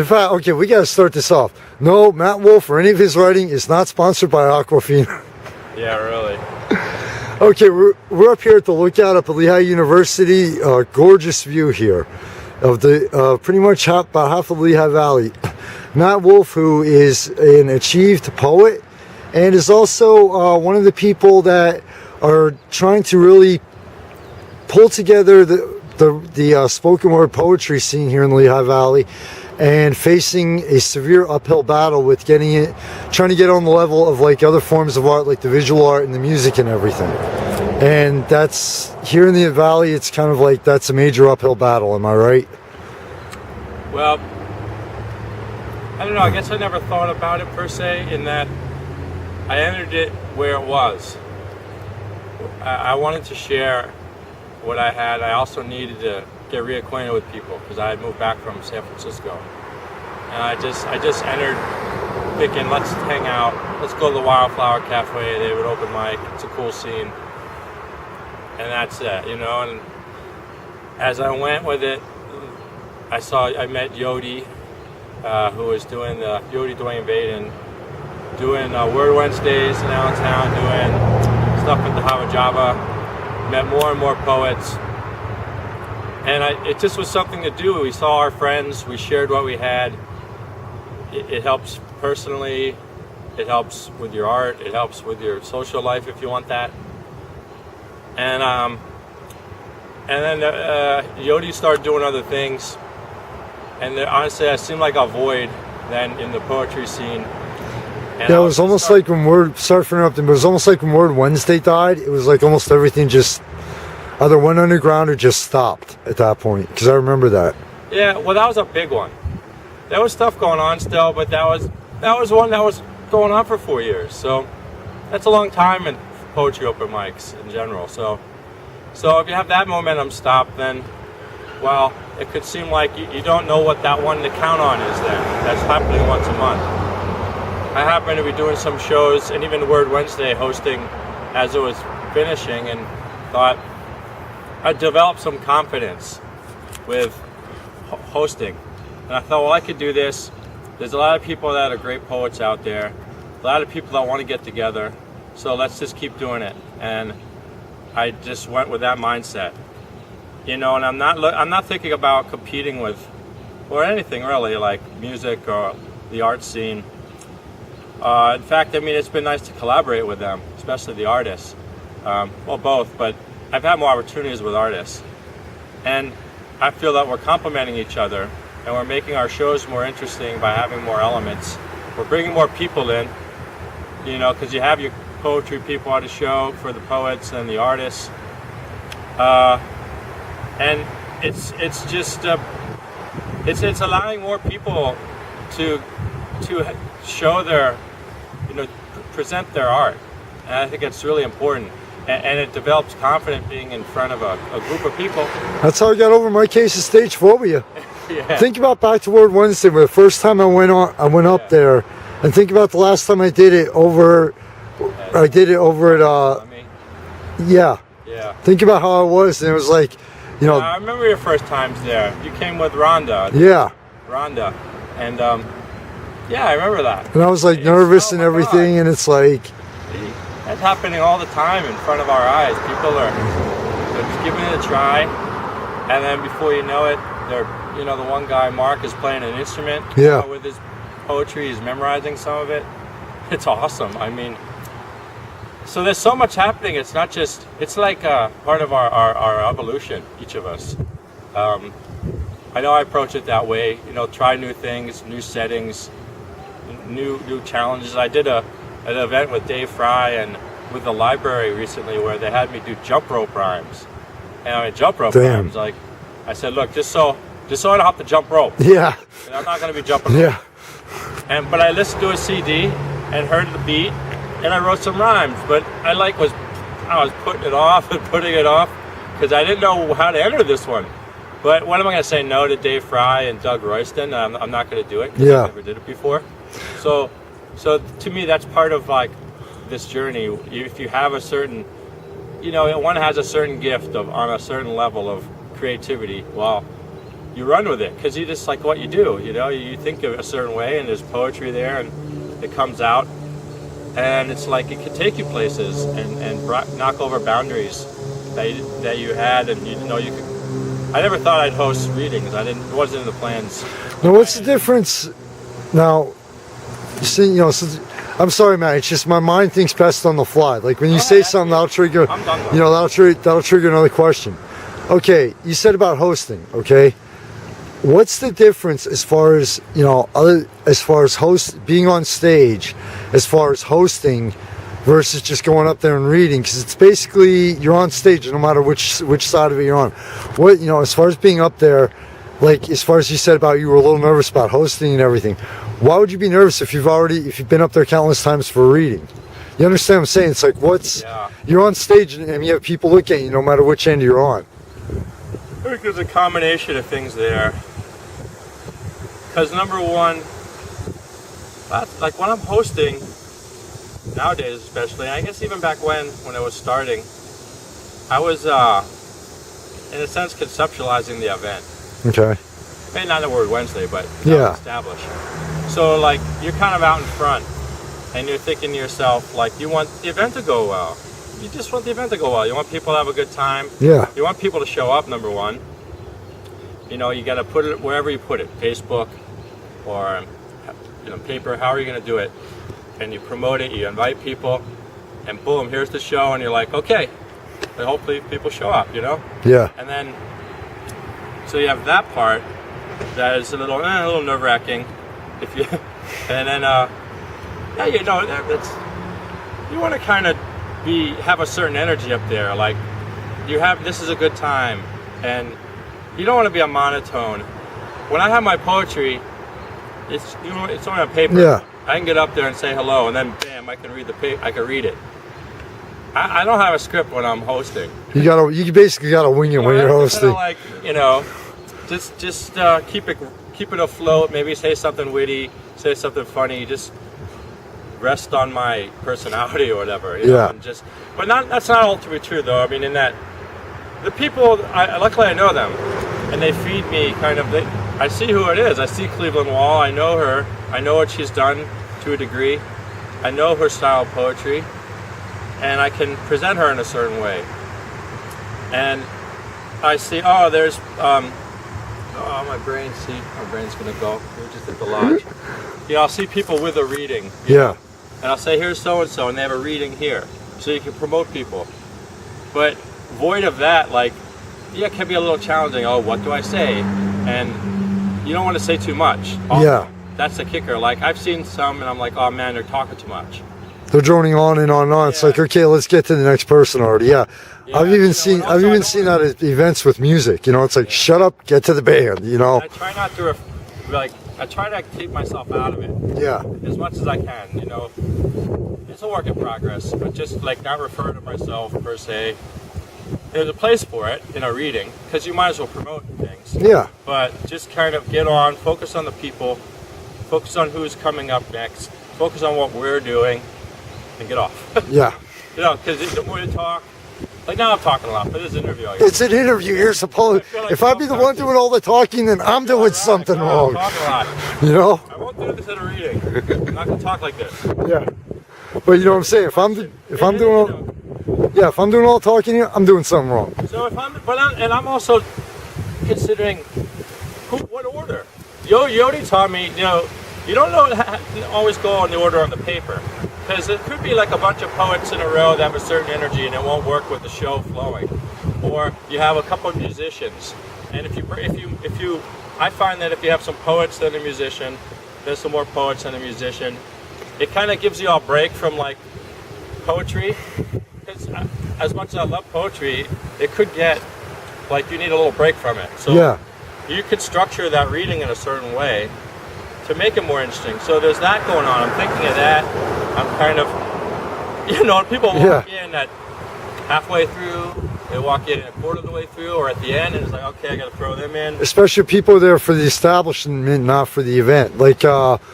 In fact, okay, we gotta start this off. No, Matt Wolf or any of his writing is not sponsored by Aquafina. Yeah, really. Okay, we're up here at the lookout up at Lehigh University. Gorgeous view here of the pretty much about half of Lehigh Valley. Matt Wolf, who is an achieved poet and is also one of the people that are trying to really pull together the spoken word poetry scene here in the Lehigh Valley, and facing a severe uphill battle with trying to get on the level of like other forms of art, like the visual art and the music and everything. And that's here in the valley. It's kind of like that's a major uphill battle. Am I right? Well, I don't know. I guess I never thought about it per se, in that I entered it where it was. I wanted to share what I had. I also needed to get reacquainted with people because I had moved back from San Francisco, and I just entered thinking, let's hang out, let's go to the Wildflower Cafe. They would open mic. It's a cool scene, and that's it, you know. And as I went with it, I met Yodi, who was doing the Yodi Dwayne Vaden, doing Word Wednesdays in Allentown, doing stuff at the Hava Java. Met more and more poets. And it just was something to do. We saw our friends, we shared what we had. It helps personally, it helps with your art, it helps with your social life if you want that. And then Yodi started doing other things. And honestly, I seemed like a void then in the poetry scene. And yeah, it was almost like when sorry for interrupting, but it was almost like when Word Wednesday died. It was like almost everything just either went underground or just stopped at that point, because I remember that. Yeah, well, that was a big one. There was stuff going on still, but that was one that was going on for 4 years. So that's a long time in poetry open mics in general. So if you have that momentum stop, then, well, it could seem like you don't know what that one to count on is then. That's happening once a month. I happened to be doing some shows, and even Word Wednesday hosting as it was finishing, and thought I developed some confidence with hosting. And I thought, well, I could do this. There's a lot of people that are great poets out there, a lot of people that want to get together, so let's just keep doing it. And I just went with that mindset, you know. And I'm not thinking about competing with, or anything really, like music or the art scene. In fact, I mean, it's been nice to collaborate with them, especially the artists. Well, both, but I've had more opportunities with artists. And I feel that we're complementing each other, and we're making our shows more interesting by having more elements. We're bringing more people in, you know, because you have your poetry people on the show for the poets and the artists. And it's just, it's allowing more people to show their, you know, present their art. And I think it's really important. And it develops confidence being in front of a group of people. That's how I got over my case of stage phobia. Yeah. Think about back to Word Wednesday, the first time I went up there, and think about the last time I did it over. I did it over at. Yeah. Yeah. Think about how I was, and it was like, you know. I remember your first times there. You came with Rhonda. Yeah. Rhonda, and yeah, I remember that. And I was like nervous and everything, and it's like. That's happening all the time in front of our eyes. People are just giving it a try, and then before you know it, they're, you know, the one guy, Mark, is playing an instrument. Yeah. You know, with his poetry, he's memorizing some of it. It's awesome. I mean, so there's so much happening. It's not just, it's like part of our evolution, each of us. I know I approach it that way, you know, try new things, new settings, new challenges. I did an event with Dave Fry and with the library recently where they had me do jump rope rhymes. And I mean, jump rope rhymes, like, I said, look, just so I don't have to jump rope. Yeah. And I'm not going to be jumping rope. Yeah. But I listened to a CD and heard the beat, and I wrote some rhymes. But I was putting it off and putting it off because I didn't know how to enter this one. But what am I going to say no to Dave Fry and Doug Royston? I'm not going to do it because I never did it before. So to me, that's part of like this journey. If you have a certain, you know, one has a certain gift on a certain level of creativity. Well, you run with it because you just like what you do. You know, you think of a certain way, and there's poetry there, and it comes out, and it's like it could take you places and knock over boundaries that you had, and you know you could. I never thought I'd host readings. It wasn't in the plans. Now, what's the difference? Now, you see, you know, I'm sorry, man. It's just my mind thinks best on the fly. Like when you say something, that'll trigger. I'm done. You know, that'll trigger another question. Okay, you said about hosting. Okay, what's the difference as far as as far as being on stage, as far as hosting, versus just going up there and reading? Because it's basically you're on stage no matter which side of it you're on. What as far as being up there, like as far as you said about you were a little nervous about hosting and everything. Why would you be nervous if you've been up there countless times for a reading? You understand what I'm saying? It's like you're on stage and you have people looking at you no matter which end you're on. I think there's a combination of things there. Because number one, like when I'm hosting, nowadays especially, and I guess even back when it was starting, I was, in a sense, conceptualizing the event. Okay. Maybe not the word Wednesday, but established. So like, you're kind of out in front, and you're thinking to yourself, like, you want the event to go well. You just want the event to go well. You want people to have a good time. Yeah. You want people to show up, number one. You know, you got to put it wherever you put it, Facebook or paper, how are you going to do it? And you promote it, you invite people, and boom, here's the show, and you're like, okay, and hopefully people show up, Yeah. And then, so you have that part that is a little nerve-wracking, and then, that's, you want to kind of have a certain energy up there, like this is a good time, and you don't want to be a monotone. When I have my poetry, it's only on paper. Yeah. I can get up there and say hello, and then bam, I can read it. I don't have a script when I'm hosting. You basically gotta wing it when you're hosting. Like just keep it afloat. Maybe say something witty, say something funny. Just rest on my personality or whatever. But that's not all to be true though. I mean, in that the people, luckily I know them, and they feed me kind of. I see who it is. I see Cleveland Wall. I know her. I know what she's done to a degree. I know her style of poetry, and I can present her in a certain way. And I see, there's, my brain's gonna go. We were just at the lodge. I'll see people with a reading. Yeah. And I'll say, here's so-and-so, and they have a reading here. So you can promote people. But void of that, it can be a little challenging. Oh, what do I say? And you don't want to say too much. Also, that's the kicker. Like, I've seen some, and I'm like, oh man, they're talking too much. They're droning on and on and on. It's like, okay, let's get to the next person already. Yeah. I've even seen that at events with music. It's like, shut up, get to the band. I try not to I try to keep myself out of it. Yeah. As much as I can. It's a work in progress, but just not refer to myself per se. There's a place for it in a reading, because you might as well promote things. Yeah. But just kind of get on, focus on the people, focus on who's coming up next, focus on what we're doing, and get off. Yeah. Because the more you talk, now I'm talking a lot, but it's an interview. It's an interview. You're supposed. If I be the one doing all the talking, then I'm doing something wrong. I'm talking a lot. I won't do this at a reading. I'm not gonna talk like this. Yeah. But you know what I'm saying? If I'm doing all the talking here, I'm doing something wrong. So I'm also considering what order. Yodi taught me, you don't always go in the order on the paper, because it could be like a bunch of poets in a row that have a certain energy and it won't work with the show flowing. Or you have a couple of musicians, and I find that if you have some poets then a musician, then some more poets and a musician, it kind of gives you a break from poetry. Because as much as I love poetry, it could get you need a little break from it. So you could structure that reading in a certain way to make it more interesting. So there's that going on. I'm thinking of that. I'm kind of, people walk in at halfway through, they walk in a quarter of the way through, or at the end, and it's like, okay, I got to throw them in. Especially people there for the establishment, not for the event. Like over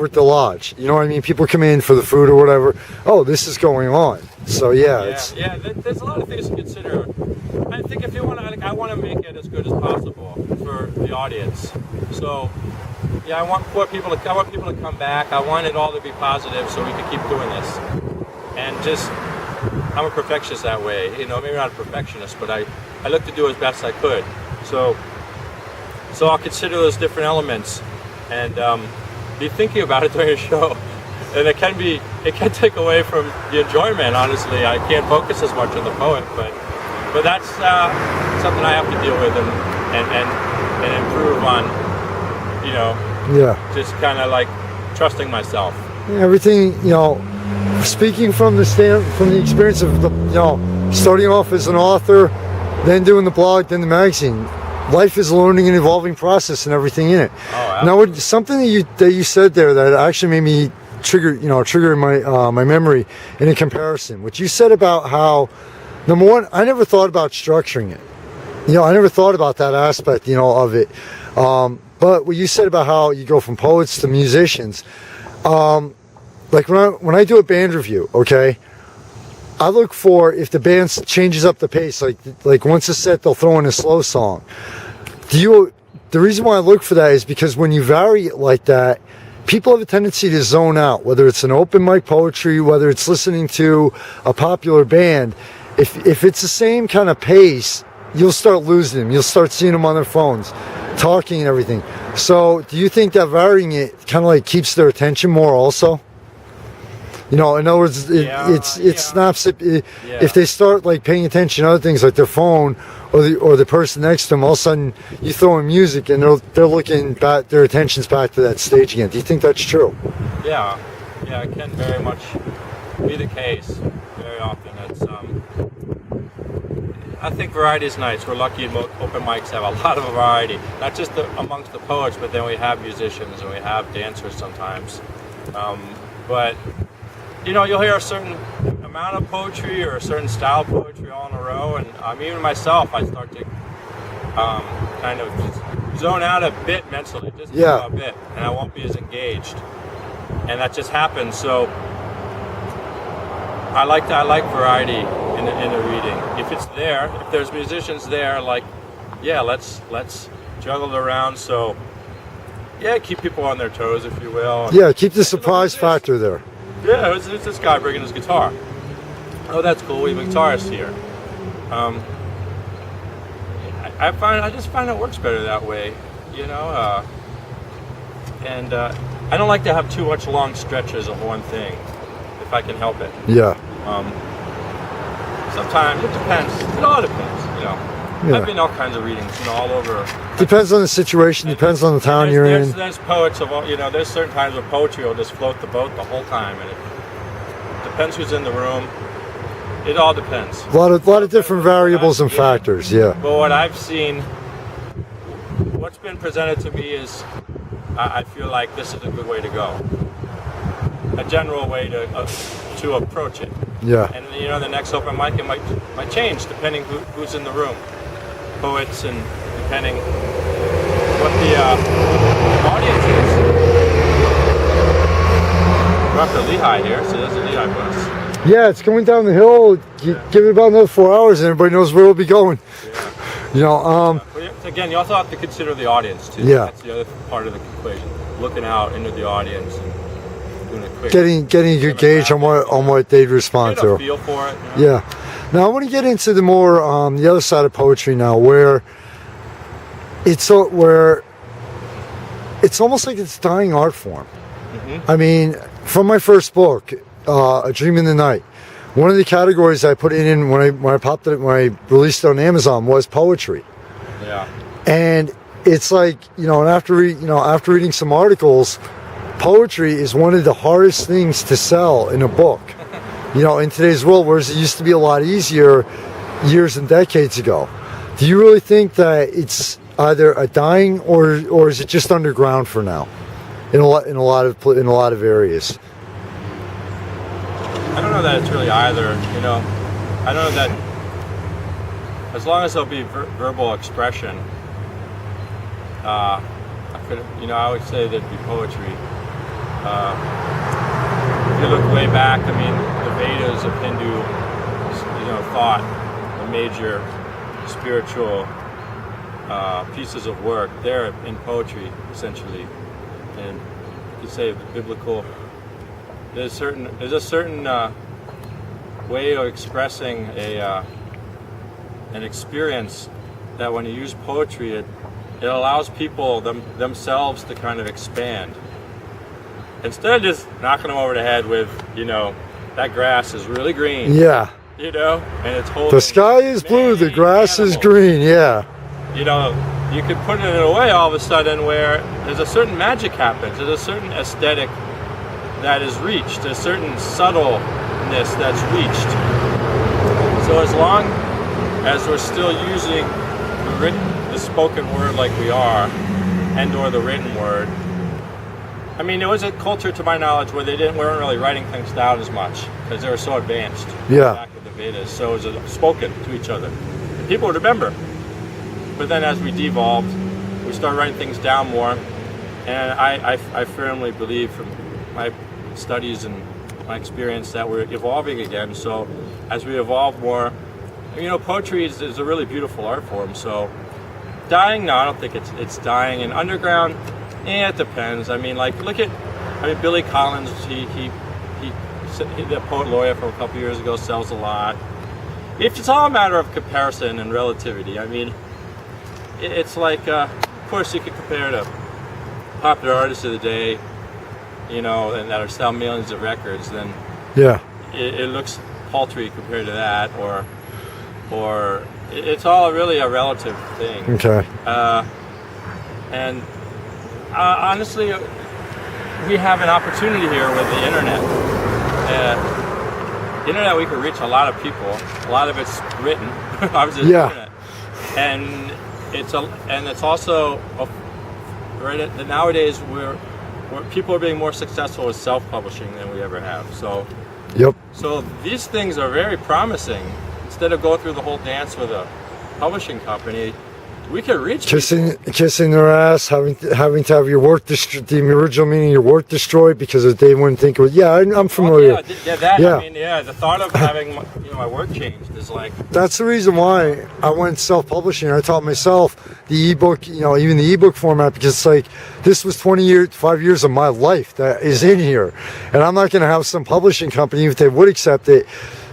at the lodge. You know what I mean? People come in for the food or whatever. Oh, this is going on. So there's a lot of things to consider I think if you want to, like, I want to make it as good as possible for the audience. So, yeah, I want people to come back. I want it all to be positive, so we can keep doing this. And just, I'm a perfectionist that way. You know, maybe not a perfectionist, but I look to do as best I could. So I'll consider those different elements and be thinking about it during a show. And it can take away from the enjoyment. Honestly, I can't focus as much on the poet, but that's something I have to deal with and improve on. You know, just kind of like trusting myself. Everything, you know, speaking from the experience of starting off as an author, then doing the blog, then the magazine. Life is a learning and evolving process, and everything in it. Oh, now, something that you said there that actually made me trigger my memory in a comparison. What you said about how, number one, I never thought about structuring it. You know, I never thought about that aspect, of it. But what you said about how you go from poets to musicians, like when I do a band review, okay, I look for if the band changes up the pace, like once a set they'll throw in a slow song. The reason why I look for that is because when you vary it like that, people have a tendency to zone out, whether it's an open mic poetry, whether it's listening to a popular band. If it's the same kind of pace, you'll start losing them. You'll start seeing them on their phones, talking and everything. So do you think that varying it kind of like keeps their attention more also? You know, in other words, it snaps it. If they start like paying attention to other things like their phone or the person next to them, all of a sudden you throw in music and they're looking back, their attention's back to that stage again. Do you think that's true? Yeah, it can very much be the case. Very often, I think variety is nice. We're lucky open mics have a lot of variety, not just amongst the poets, but then we have musicians and we have dancers sometimes. But you'll hear a certain amount of poetry or a certain style of poetry all in a row, and even myself, I start to kind of just zone out a bit mentally, just a bit, and I won't be as engaged, and that just happens. So I like variety in the reading. If it's there, if there's musicians there, let's juggle it around. So keep people on their toes, if you will. Yeah, keep the surprise factor there. Yeah, who's this guy bringing his guitar? Oh, that's cool. We have a guitarist here. I just find it works better that way, and I don't like to have too much long stretches of one thing, if I can help it. Yeah. Sometimes it depends. It all depends, I've been all kinds of readings, all over. Depends on the situation. Depends on the town you're in. There's poets of all, there's certain times where poetry will just float the boat the whole time, and it depends who's in the room. It all depends. A lot of different variables and factors. Yeah. But what I've seen, what's been presented to me is, I feel like this is a good way to go. A general way to approach it. Yeah. And the next open mic, it might change depending who's in the room, poets, and depending what the audience is. We're up to Lehigh here, so there's a Lehigh bus. Yeah, it's going down the hill. Give it about another 4 hours, and everybody knows where we'll be going. Yeah. Again, you also have to consider the audience too. Yeah. That's the other part of the equation. Looking out into the audience and doing a quick getting a good gauge on what they'd respond get a to. feel for it. Yeah. Now I want to get into the more the other side of poetry now, where it's almost like it's a dying art form. Mm-hmm. I mean, from my first book, A Dream in the Night, one of the categories I put it in when I released it on Amazon was poetry. Yeah. And it's like, and after reading some articles, poetry is one of the hardest things to sell in a book. In today's world, whereas it used to be a lot easier years and decades ago. Do you really think that it's either a dying or is it just underground for now in a lot of areas? I don't know that it's really either. I don't know that as long as there'll be verbal expression, I would say that'd be poetry. If you look way back, the Vedas of Hindu, thought, the major spiritual pieces of work. They're in poetry, essentially. And you say biblical. There's a certain way of expressing an experience that when you use poetry, it allows people themselves to kind of expand. Instead of just knocking them over the head with, that grass is really green. Yeah. And it's holding. The sky is blue, the grass is green, yeah. You could put it in a way all of a sudden where there's a certain magic happens, there's a certain aesthetic that is reached, a certain subtleness that's reached. So as long as we're still using the spoken word like we are, and or the written word, I mean, there was a culture, to my knowledge, where they weren't really writing things down as much because they were so advanced. Yeah. Back with the Vedas, so it was spoken to each other. And people would remember. But then as we devolved, we started writing things down more. And I firmly believe from my studies and my experience that we're evolving again. So as we evolve more, poetry is a really beautiful art form. So dying? No, I don't think it's dying. And underground, it depends. I mean, Billy Collins, he the poet laureate from a couple years ago, sells a lot. It's all a matter of comparison and relativity. I mean, it's like, of course, you could compare to popular artists of the day, and that are selling millions of records. Then yeah, it looks paltry compared to that, or it's all really a relative thing. Okay. And honestly, we have an opportunity here with the internet. The internet, we can reach a lot of people. A lot of it's written, obviously. Yeah. The internet. And it's also nowadays where people are being more successful with self-publishing than we ever have. So. Yep. So these things are very promising. Instead of going through the whole dance with a publishing company, we can reach kissing their ass, having to have your work the original meaning, your work destroyed because they wouldn't think it was. Yeah, I'm familiar. The thought of having my work changed is like. That's the reason why I went self-publishing. I taught myself the ebook, even the ebook format, because it's like this was 5 years of my life that is in here, and I'm not going to have some publishing company, even if they would accept it,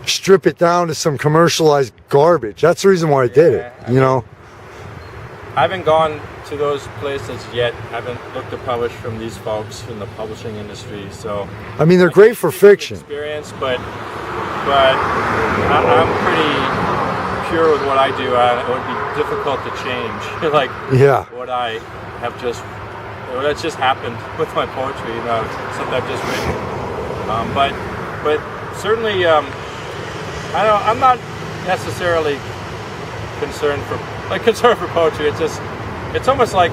strip it down to some commercialized garbage. That's the reason why I did it. I haven't gone to those places yet. I haven't looked to publish from these folks from the publishing industry. So I mean, they're great for fiction. Experience, but I'm pretty pure with what I do. It would be difficult to change, what I have that's just happened with my poetry. Something I've just written. But certainly, I'm not necessarily concerned for poetry. It's almost like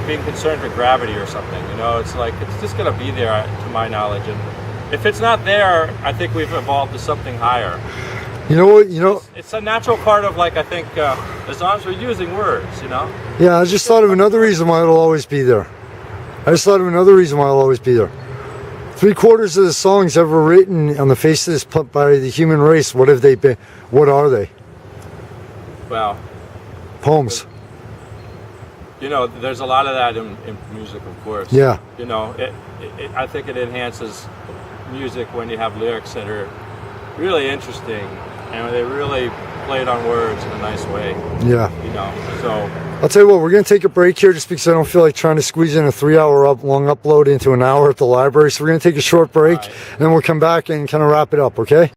being concerned for gravity or something. It's like it's just gonna be there, to my knowledge. And if it's not there, I think we've evolved to something higher. You know what? It's a natural part of as long as we're using words. Yeah, I just thought of another reason why it'll always be there. 3/4 of the songs ever written on the face of this by the human race, what have they been? What are they? Well, poems. There's a lot of that in music, of course. Yeah. I think it enhances music when you have lyrics that are really interesting and they really play it on words in a nice way. Yeah. So. I'll tell you what, we're going to take a break here just because I don't feel like trying to squeeze in a 3-hour long upload into an hour at the library. So we're going to take a short break, and then we'll come back and kind of wrap it up, okay?